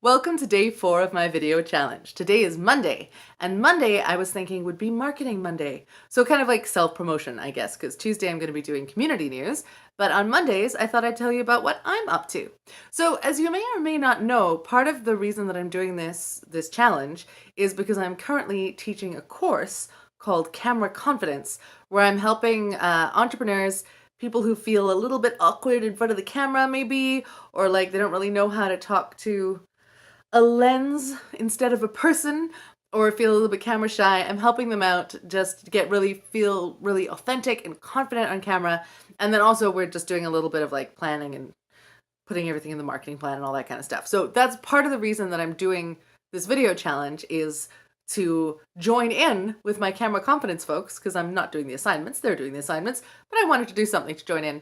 Welcome to day 4 of my video challenge. Today is Monday, and Monday I was thinking would be Marketing Monday. So kind of like self-promotion, I guess, because Tuesday I'm going to be doing community news, but on Mondays I thought I'd tell you about what I'm up to. So as you may or may not know, part of the reason that I'm doing this challenge is because I'm currently teaching a course called Camera Confidence, where I'm helping entrepreneurs, people who feel a little bit awkward in front of the camera maybe, or like they don't really know how to talk to a lens instead of a person, or feel a little bit camera shy. I'm helping them out just to feel really authentic and confident on camera. And then also we're just doing a little bit of like planning and putting everything in the marketing plan and all that kind of stuff. So that's part of the reason that I'm doing this video challenge, is to join in with my Camera Confidence folks, because I'm not doing the assignments, they're doing the assignments, but I wanted to do something to join in.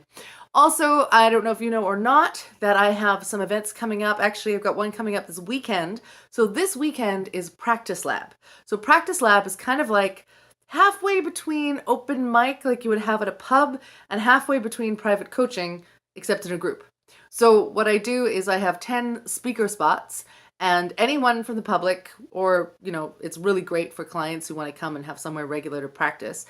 Also, I don't know if you know or not that I have some events coming up. Actually, I've got one coming up this weekend. So this weekend is Practice Lab. So Practice Lab is kind of like halfway between open mic, like you would have at a pub, and halfway between private coaching, except in a group. So what I do is I have 10 speaker spots, and anyone from the public, or, it's really great for clients who want to come and have somewhere regular to practice,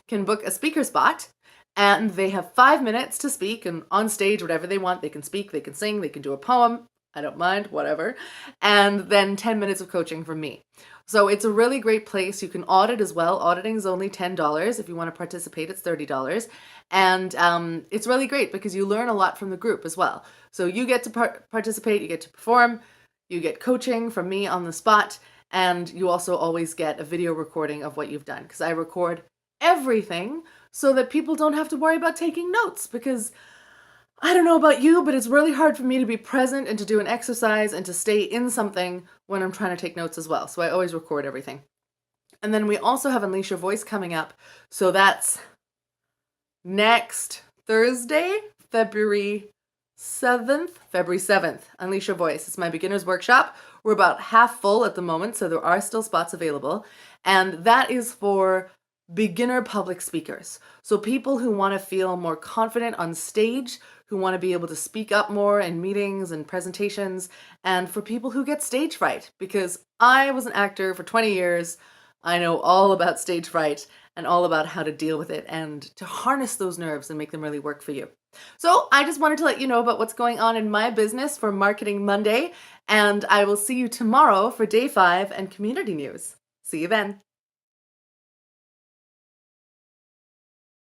can book a speaker spot, and they have 5 minutes to speak, and on stage, whatever they want, they can speak, they can sing, they can do a poem, I don't mind, whatever, and then 10 minutes of coaching from me. So it's a really great place. You can audit as well. Auditing is only $10. If you want to participate, it's $30. And it's really great because you learn a lot from the group as well. So you get to participate, you get to perform, you get coaching from me on the spot, and you also always get a video recording of what you've done, because I record everything so that people don't have to worry about taking notes, because I don't know about you, but it's really hard for me to be present and to do an exercise and to stay in something when I'm trying to take notes as well. So I always record everything. And then we also have Unleash Your Voice coming up. So that's next Thursday, February 7th. Unleash Your Voice. It's my beginner's workshop. We're about half full at the moment, so there are still spots available. And that is for beginner public speakers. So people who want to feel more confident on stage, who want to be able to speak up more in meetings and presentations, and for people who get stage fright, because I was an actor for 20 years. I know all about stage fright and all about how to deal with it and to harness those nerves and make them really work for you. So I just wanted to let you know about what's going on in my business for Marketing Monday, and I will see you tomorrow for day 5 and community news. See you then.